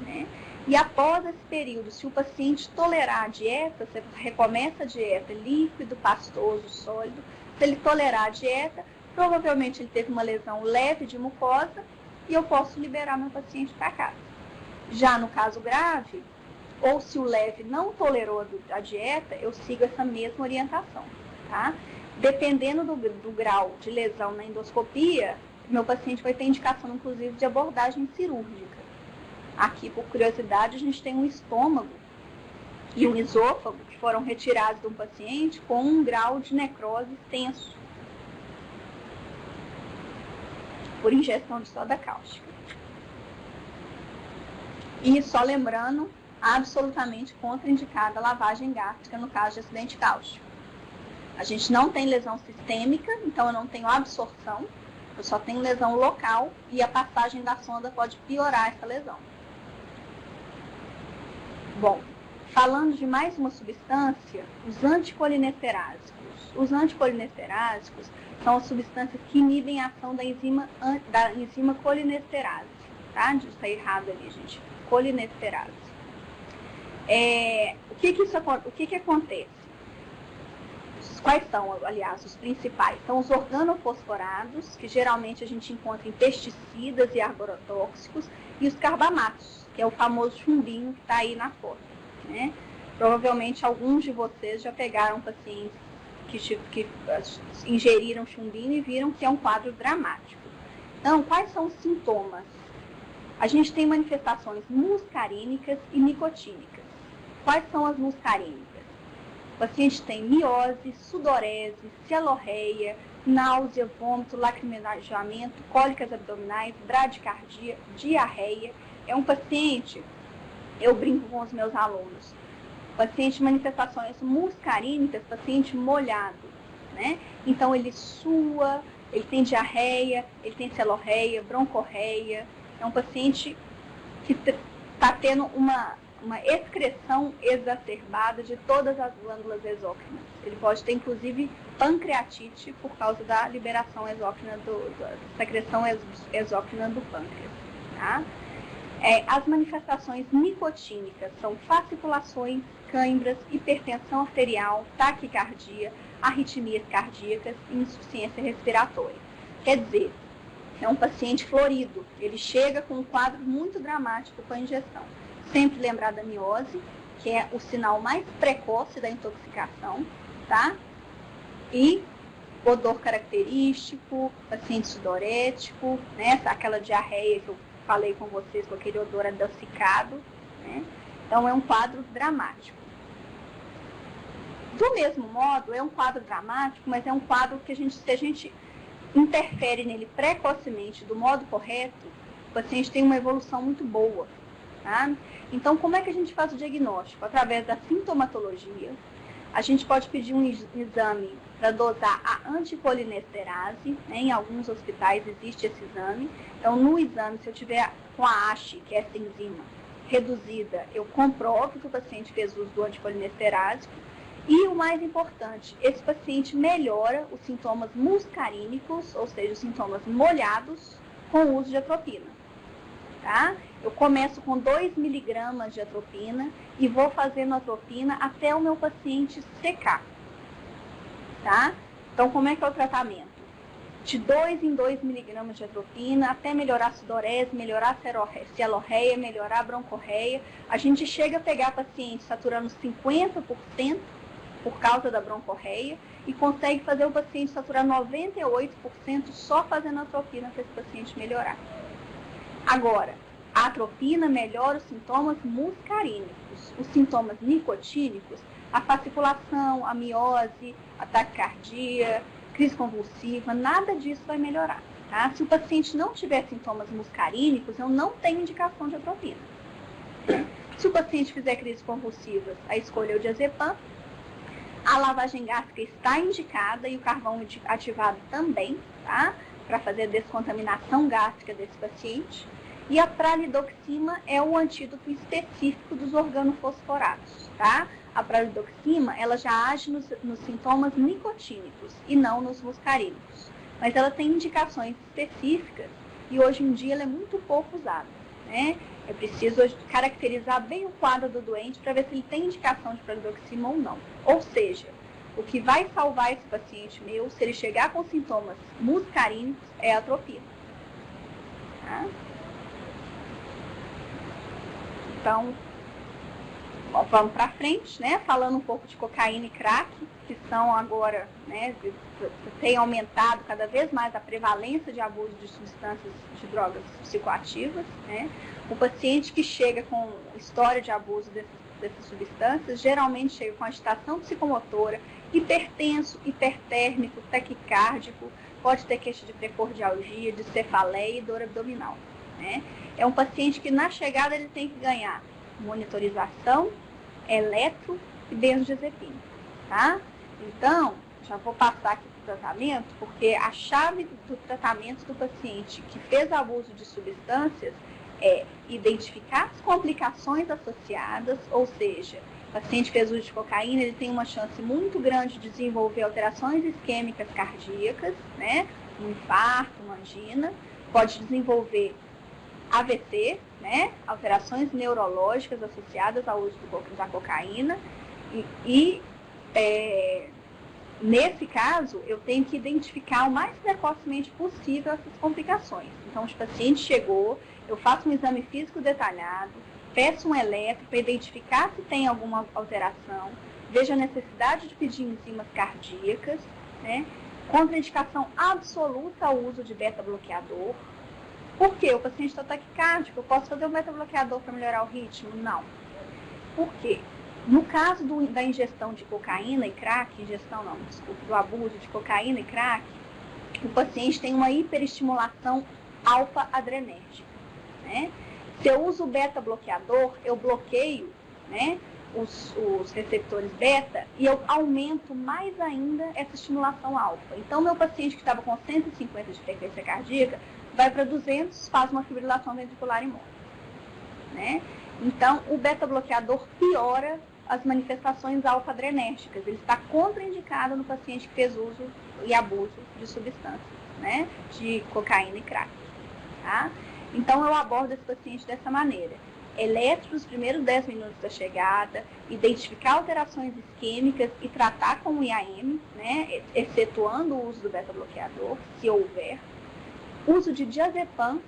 né? E após esse período, se o paciente tolerar a dieta, você recomeça a dieta líquido, pastoso, sólido. Se ele tolerar a dieta, provavelmente ele teve uma lesão leve de mucosa e eu posso liberar meu paciente para casa. Já no caso grave, ou se o leve não tolerou a dieta, eu sigo essa mesma orientação. Tá? Dependendo do grau de lesão na endoscopia, meu paciente vai ter indicação, inclusive, de abordagem cirúrgica. Aqui, por curiosidade, a gente tem um estômago e um esôfago que foram retirados de um paciente com um grau de necrose extenso por ingestão de soda cáustica. E só lembrando, absolutamente contraindicada a lavagem gástrica no caso de acidente cáustico. A gente não tem lesão sistêmica, então eu não tenho absorção, eu só tenho lesão local e a passagem da sonda pode piorar essa lesão. Bom, falando de mais uma substância, os anticolinesterásicos. Os anticolinesterásicos são as substâncias que inibem a ação da enzima colinesterase. Tá? Está errado ali, gente. Colinesterase. O que acontece? Quais são, aliás, os principais? São os organofosforados, que geralmente a gente encontra em pesticidas e agrotóxicos, e os carbamatos, que é o famoso chumbinho que está aí na foto. Né? Provavelmente alguns de vocês já pegaram pacientes que ingeriram chumbinho e viram que é um quadro dramático. Então, quais são os sintomas? A gente tem manifestações muscarínicas e nicotínicas. Quais são as muscarínicas? O paciente tem miose, sudorese, cialorreia, náusea, vômito, lacrimejamento, cólicas abdominais, bradicardia, diarreia. É um paciente, eu brinco com os meus alunos, paciente de manifestações muscarínicas, paciente molhado, né? Então ele sua, ele tem diarreia, ele tem cialorreia, broncorreia. É um paciente que está tendo uma excreção exacerbada de todas as glândulas exócrinas. Ele pode ter, inclusive, pancreatite por causa da liberação exócrina, da secreção exócrina do pâncreas. Tá? As manifestações nicotínicas são fasciculações, câimbras, hipertensão arterial, taquicardia, arritmias cardíacas e insuficiência respiratória. Quer dizer, é um paciente florido, ele chega com um quadro muito dramático com a ingestão. Sempre lembrar da miose, que é o sinal mais precoce da intoxicação, tá? E odor característico, paciente sudorético, né? Aquela diarreia que eu falei com vocês, com aquele odor adocicado, né? Então, é um quadro dramático. Do mesmo modo, é um quadro dramático, mas é um quadro que se a gente interfere nele precocemente, do modo correto, o paciente tem uma evolução muito boa. Tá? Então, como é que a gente faz o diagnóstico? Através da sintomatologia. A gente pode pedir um exame para dosar a anticolinestease, né? Em alguns hospitais existe esse exame. Então, no exame, se eu tiver com a ASH, que é essa enzima, reduzida, eu comprovo que o paciente fez uso do anticolinesterásico. E o mais importante, esse paciente melhora os sintomas muscarínicos, ou seja, os sintomas molhados, com o uso de atropina. Tá? Eu começo com 2 miligramas de atropina e vou fazendo atropina até o meu paciente secar. Tá? Então, como é que é o tratamento? De 2 em 2 miligramas de atropina, até melhorar a sudorese, melhorar a cialorreia, melhorar a broncorreia. A gente chega a pegar paciente saturando 50% por causa da broncorreia e consegue fazer o paciente saturar 98% só fazendo atropina para esse paciente melhorar. Agora, a atropina melhora os sintomas muscarínicos. Os sintomas nicotínicos, a fasciculação, a miose, a taquicardia, crise convulsiva, nada disso vai melhorar. Tá? Se o paciente não tiver sintomas muscarínicos, eu não tenho indicação de atropina. Se o paciente fizer crises convulsivas, a escolha é o diazepam. A lavagem gástrica está indicada e o carvão ativado também, tá? Para fazer a descontaminação gástrica desse paciente. E a pralidoxima é o antídoto específico dos organofosforados, tá? A pralidoxima, ela já age nos sintomas nicotínicos e não nos muscarínicos. Mas ela tem indicações específicas e hoje em dia ela é muito pouco usada, né? É preciso caracterizar bem o quadro do doente para ver se ele tem indicação de pralidoxima ou não. Ou seja, o que vai salvar esse paciente meu, se ele chegar com sintomas muscarínicos, é a atropina. Tá? Então, vamos para frente, né? Falando um pouco de cocaína e crack, que são agora, né, tem aumentado cada vez mais a prevalência de abuso de substâncias, de drogas psicoativas, né? O paciente que chega com história de abuso dessas substâncias, geralmente chega com agitação psicomotora, hipertenso, hipertérmico, taquicárdico, pode ter queixa de precordialgia, de cefaleia e dor abdominal, né? É um paciente que na chegada ele tem que ganhar monitorização, eletro e benzodiazepina, tá? Então, já vou passar aqui para o tratamento, porque a chave do tratamento do paciente que fez abuso de substâncias é identificar as complicações associadas, ou seja, o paciente fez uso de cocaína, ele tem uma chance muito grande de desenvolver alterações isquêmicas cardíacas, né? Um infarto, uma angina, pode desenvolver AVC, né? Alterações neurológicas associadas ao uso da cocaína nesse caso, eu tenho que identificar o mais precocemente possível essas complicações. Então, o paciente chegou, eu faço um exame físico detalhado, peço um eletro para identificar se tem alguma alteração, vejo a necessidade de pedir enzimas cardíacas, né? Contraindicação absoluta ao uso de beta-bloqueador. Por quê? O paciente está taquicárdico, eu posso fazer um beta-bloqueador para melhorar o ritmo? Não. Por quê? No caso da ingestão de cocaína e crack, do abuso de cocaína e crack, o paciente tem uma hiperestimulação alfa-adrenérgica, né? Se eu uso o beta-bloqueador, eu bloqueio, né, os receptores beta e eu aumento mais ainda essa estimulação alfa. Então, meu paciente que estava com 150 de frequência cardíaca vai para 200, faz uma fibrilação ventricular imóvel, né? Então, o beta-bloqueador piora as manifestações alfa-adrenérgicas. Ele está contraindicado no paciente que fez uso e abuso de substâncias, né, de cocaína e crack, tá? Então, eu abordo esse paciente dessa maneira. Eletro nos primeiros 10 minutos da chegada, identificar alterações isquêmicas e tratar com o IAM, né, excetuando o uso do beta-bloqueador, se houver. Uso de diazepam,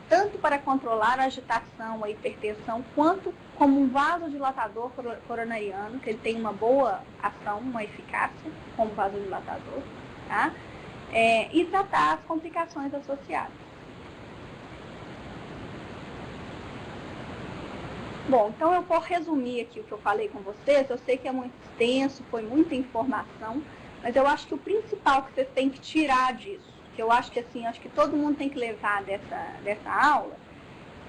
tanto para controlar a agitação, a hipertensão, quanto como um vasodilatador coronariano, que ele tem uma boa ação, uma eficácia como vasodilatador, tá? E tratar as complicações associadas. Bom, então eu vou resumir aqui o que eu falei com vocês. Eu sei que é muito extenso, foi muita informação, mas eu acho que o principal que vocês têm que tirar disso, que eu acho que assim, acho que todo mundo tem que levar dessa aula,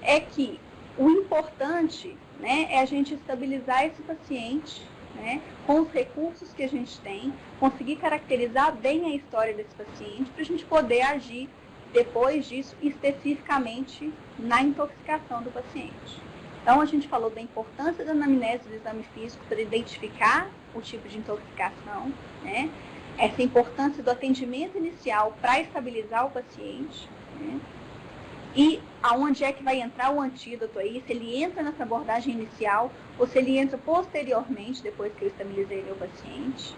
é que o importante, né, é a gente estabilizar esse paciente, né, com os recursos que a gente tem, conseguir caracterizar bem a história desse paciente para a gente poder agir depois disso especificamente na intoxicação do paciente. Então, a gente falou da importância da anamnese do exame físico para identificar o tipo de intoxicação, né? Essa importância do atendimento inicial para estabilizar o paciente, né? E aonde é que vai entrar o antídoto aí, se ele entra nessa abordagem inicial ou se ele entra posteriormente, depois que eu estabilizei meu paciente.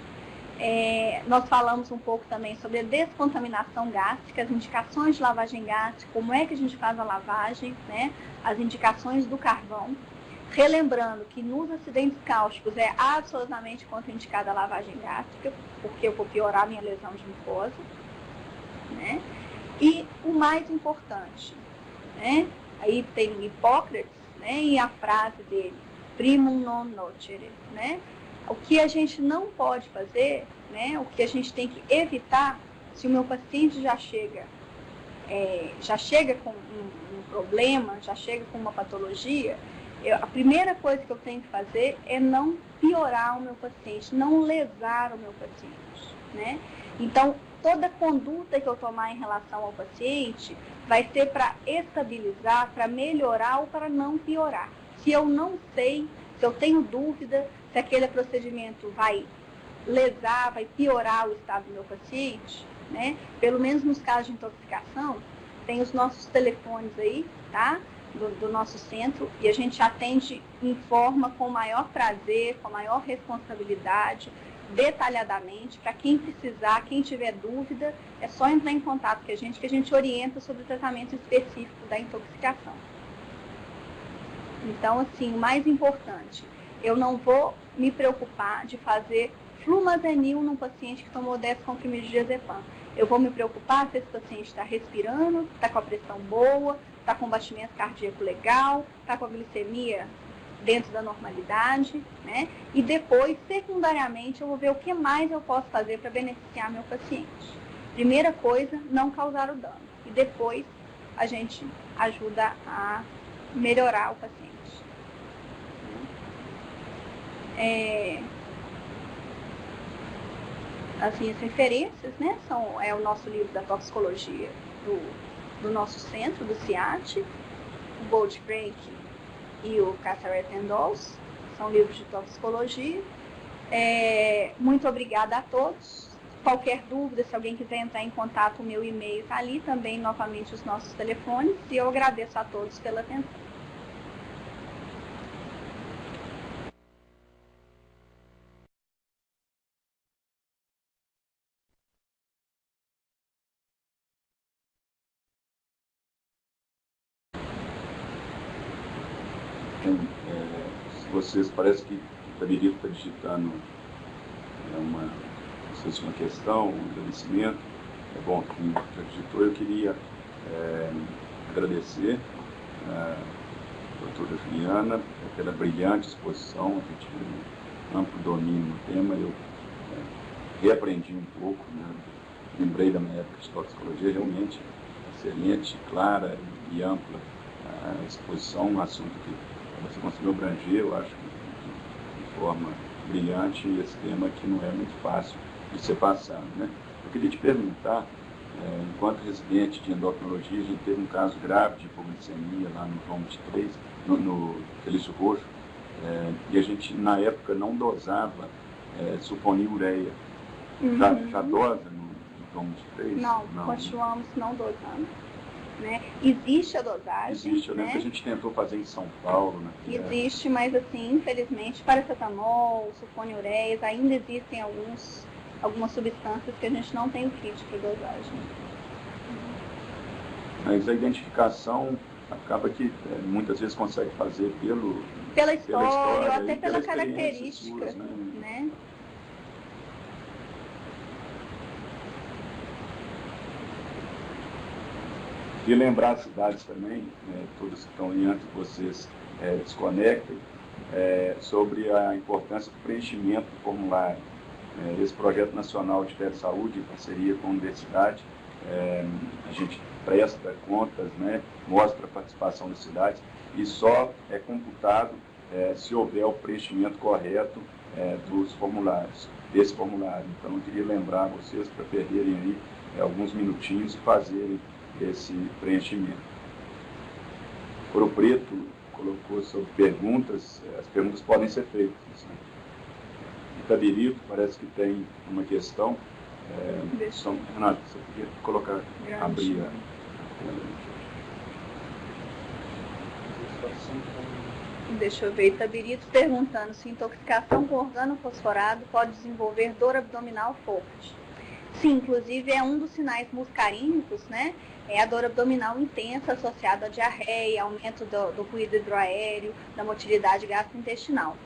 Nós falamos um pouco também sobre a descontaminação gástrica, as indicações de lavagem gástrica, como é que a gente faz a lavagem, né? As indicações do carvão. Relembrando que nos acidentes cáusticos é absolutamente contraindicada a lavagem gástrica, porque eu vou piorar a minha lesão de mucosa, né? E o mais importante, né? Aí tem o Hipócrates, né? E a frase dele, primum non nocere, né? O que a gente não pode fazer, né? O que a gente tem que evitar, se o meu paciente já chega com um problema, já chega com uma patologia, a primeira coisa que eu tenho que fazer é não piorar o meu paciente, não lesar o meu paciente, né? Então, toda conduta que eu tomar em relação ao paciente vai ser para estabilizar, para melhorar ou para não piorar. Se eu não sei, se eu tenho dúvida se aquele procedimento vai lesar, vai piorar o estado do meu paciente, né? Pelo menos nos casos de intoxicação, tem os nossos telefones aí, tá? Do nosso centro, e a gente atende, informa com o maior prazer, com a maior responsabilidade, detalhadamente, para quem precisar, quem tiver dúvida, é só entrar em contato com a gente orienta sobre o tratamento específico da intoxicação. Então, assim, o mais importante, eu não vou me preocupar de fazer flumazenil num paciente que tomou 10 comprimidos de diazepam. Eu vou me preocupar se esse paciente está respirando, está com a pressão boa, está com batimento cardíaco legal, está com a glicemia dentro da normalidade, né? E depois, secundariamente, eu vou ver o que mais eu posso fazer para beneficiar meu paciente. Primeira coisa, não causar o dano. E depois, a gente ajuda a melhorar o paciente. As minhas referências, né, é o nosso livro da toxicologia do nosso centro, do CIAT, o Bold Break e o Carteret and Dawes, são livros de toxicologia. Muito obrigada a todos. Qualquer dúvida, se alguém quiser entrar em contato, o meu e-mail está ali, também novamente os nossos telefones, e eu agradeço a todos pela atenção. Vocês parece que o Frederico está digitando não sei se uma questão, um agradecimento. Bom, quem já digitou, eu queria agradecer a doutora Juliana pela brilhante exposição, a gente tem um amplo domínio no tema, eu reaprendi um pouco, né? Lembrei da minha época de toxicologia, realmente excelente, clara e ampla a exposição, um assunto que você conseguiu abranger, eu acho que de forma brilhante, e esse tema que não é muito fácil de ser passado, né? Eu queria te perguntar, enquanto residente de endocrinologia, a gente teve um caso grave de hipoglicemia lá no João 23, no Felício Roxo, e a gente, na época, não dosava sulfonilureia. Já dosa no João 23? Não, continuamos não dosando. Né? Existe a dosagem. Existe, eu lembro que a gente tentou fazer em São Paulo. Existe, mas assim, infelizmente, paracetamol, sulfonilureias, ainda existem algumas substâncias que a gente não tem o kit para dosagem. Mas a identificação acaba que muitas vezes consegue fazer pela história ou até pela característica, suas, né? E lembrar as cidades também, todas que estão aí antes de vocês Desconecta, sobre a importância do preenchimento do formulário. Esse projeto nacional de telesaúde, em parceria com a universidade, a gente presta contas, né, mostra a participação das cidades e só é computado se houver o preenchimento correto dos formulários, desse formulário. Então, eu queria lembrar vocês para perderem aí alguns minutinhos e fazerem esse preenchimento. Ouro Preto colocou sobre perguntas, as perguntas podem ser feitas. Né? Itabirito, parece que tem uma questão. Renato, você podia colocar, abrir a tela. Deixa eu ver, Itabirito perguntando se intoxicação com organofosforado pode desenvolver dor abdominal forte. Sim, inclusive é um dos sinais muscarínicos, né? É a dor abdominal intensa associada à diarreia, aumento do ruído hidroaéreo, da motilidade gastrointestinal.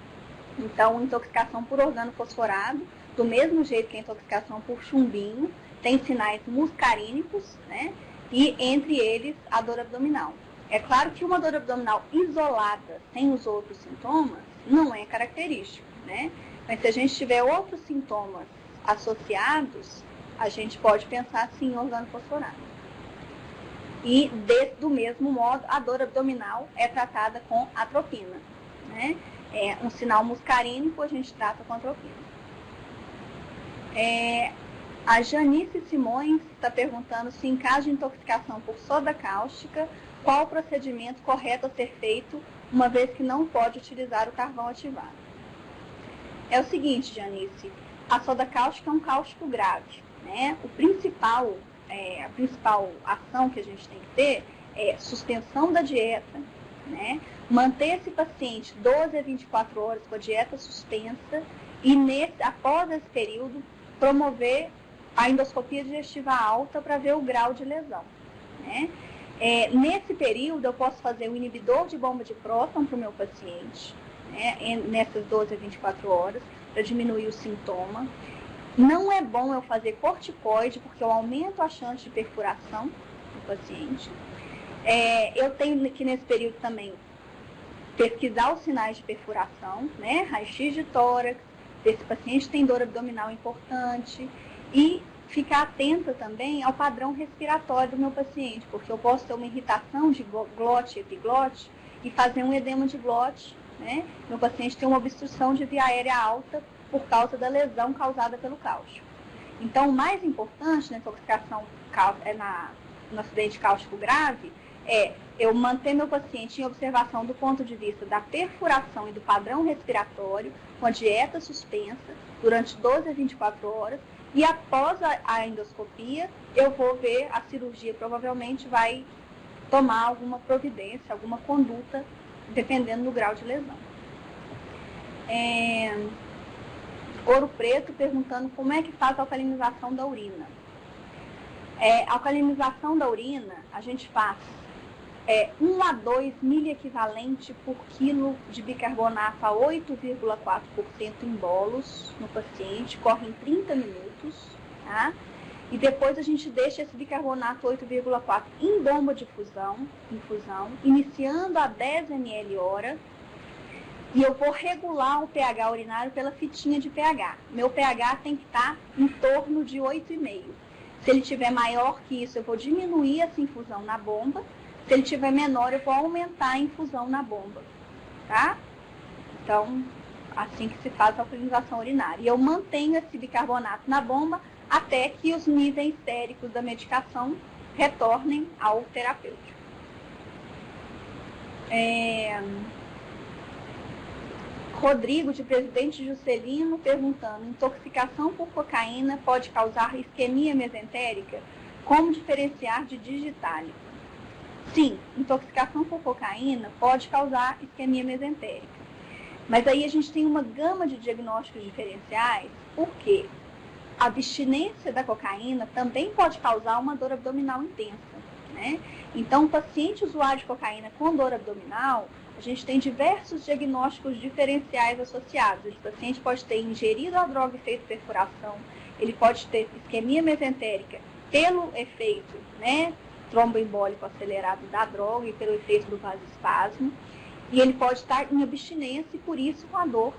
Então, intoxicação por organofosforado, do mesmo jeito que a intoxicação por chumbinho, tem sinais muscarínicos, né? E entre eles a dor abdominal. É claro que uma dor abdominal isolada, sem os outros sintomas, não é característico, né? Mas se a gente tiver outros sintomas associados, a gente pode pensar sim em organofosforado. E do mesmo modo, a dor abdominal é tratada com atropina, né? É um sinal muscarínico, a gente trata com atropina. A Janice Simões está perguntando se em caso de intoxicação por soda cáustica, qual o procedimento correto a ser feito, uma vez que não pode utilizar o carvão ativado. É o seguinte, Janice, a soda cáustica é um cáustico grave, né? A principal ação que a gente tem que ter é suspensão da dieta, né? Manter esse paciente 12 a 24 horas com a dieta suspensa e após esse período promover a endoscopia digestiva alta para ver o grau de lesão, né? Nesse período eu posso fazer o inibidor de bomba de próton para o meu paciente, né? Nessas 12 a 24 horas, para diminuir o sintoma. Não é bom eu fazer corticoide, porque eu aumento a chance de perfuração do paciente. Eu tenho que, nesse período também, pesquisar os sinais de perfuração, né? Raio-x de tórax, ver se o paciente tem dor abdominal importante e ficar atenta também ao padrão respiratório do meu paciente, porque eu posso ter uma irritação de glote e epiglote e fazer um edema de glote, né? Meu paciente tem uma obstrução de via aérea alta por causa da lesão causada pelo cáustico. Então, o mais importante na intoxicação no acidente cáustico grave é eu manter meu paciente em observação do ponto de vista da perfuração e do padrão respiratório, com a dieta suspensa, durante 12 a 24 horas, e após a endoscopia, eu vou ver, a cirurgia provavelmente vai tomar alguma providência, alguma conduta, dependendo do grau de lesão. Ouro Preto perguntando como é que faz a alcalinização da urina. A alcalinização da urina, a gente faz 1 a 2 miliequivalente por quilo de bicarbonato a 8,4% em bolos no paciente, corre em 30 minutos, tá? E depois a gente deixa esse bicarbonato 8,4 em bomba de infusão, iniciando a 10 ml hora, e eu vou regular o pH urinário pela fitinha de pH. Meu pH tem que estar em torno de 8,5. Se ele tiver maior que isso, eu vou diminuir essa infusão na bomba. Se ele tiver menor, eu vou aumentar a infusão na bomba, tá? Então, assim que se faz a alcalinização urinária. E eu mantenho esse bicarbonato na bomba até que os níveis séricos da medicação retornem ao terapêutico. Rodrigo, de Presidente Juscelino, perguntando: intoxicação por cocaína pode causar isquemia mesentérica? Como diferenciar de digitálico? Sim, intoxicação por cocaína pode causar isquemia mesentérica. Mas aí a gente tem uma gama de diagnósticos diferenciais, porque a abstinência da cocaína também pode causar uma dor abdominal intensa, né? Então, o paciente usuário de cocaína com dor abdominal, a gente tem diversos diagnósticos diferenciais associados. Esse paciente pode ter ingerido a droga e feito perfuração, ele pode ter isquemia mesentérica pelo efeito, né, tromboembólico acelerado da droga e pelo efeito do vasoespasmo. E ele pode estar em abstinência e, por isso, com a dor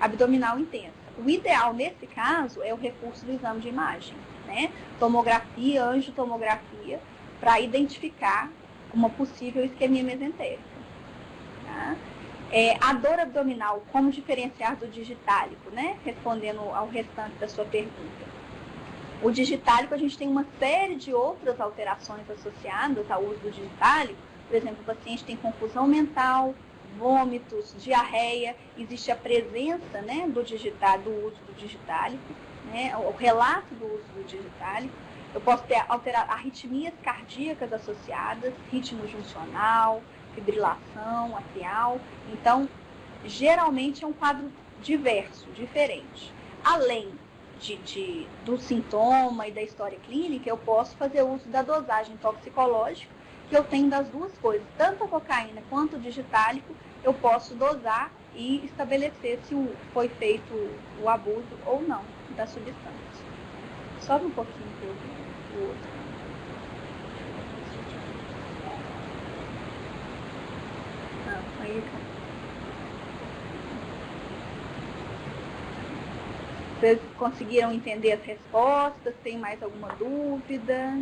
abdominal intensa. O ideal, nesse caso, é o recurso do exame de imagem, né? Tomografia, angiotomografia, para identificar uma possível isquemia mesentérica. Tá? A dor abdominal, como diferenciar do digitálico, né? Respondendo ao restante da sua pergunta. O digitálico, a gente tem uma série de outras alterações associadas ao uso do digitálico. Por exemplo, o paciente tem confusão mental, vômitos, diarreia, existe a presença, né, do uso do digitálico, né, o relato do uso do digitálico. Eu posso ter arritmias cardíacas associadas, ritmo juncional, fibrilação atrial. Então, geralmente é um quadro diverso, diferente. Além do sintoma e da história clínica, eu posso fazer uso da dosagem toxicológica, que eu tenho das duas coisas, tanto a cocaína quanto o digitálico, eu posso dosar e estabelecer se foi feito o abuso ou não da substância. Sobe um pouquinho para o outro. Aí, vocês conseguiram entender as respostas? Tem mais alguma dúvida?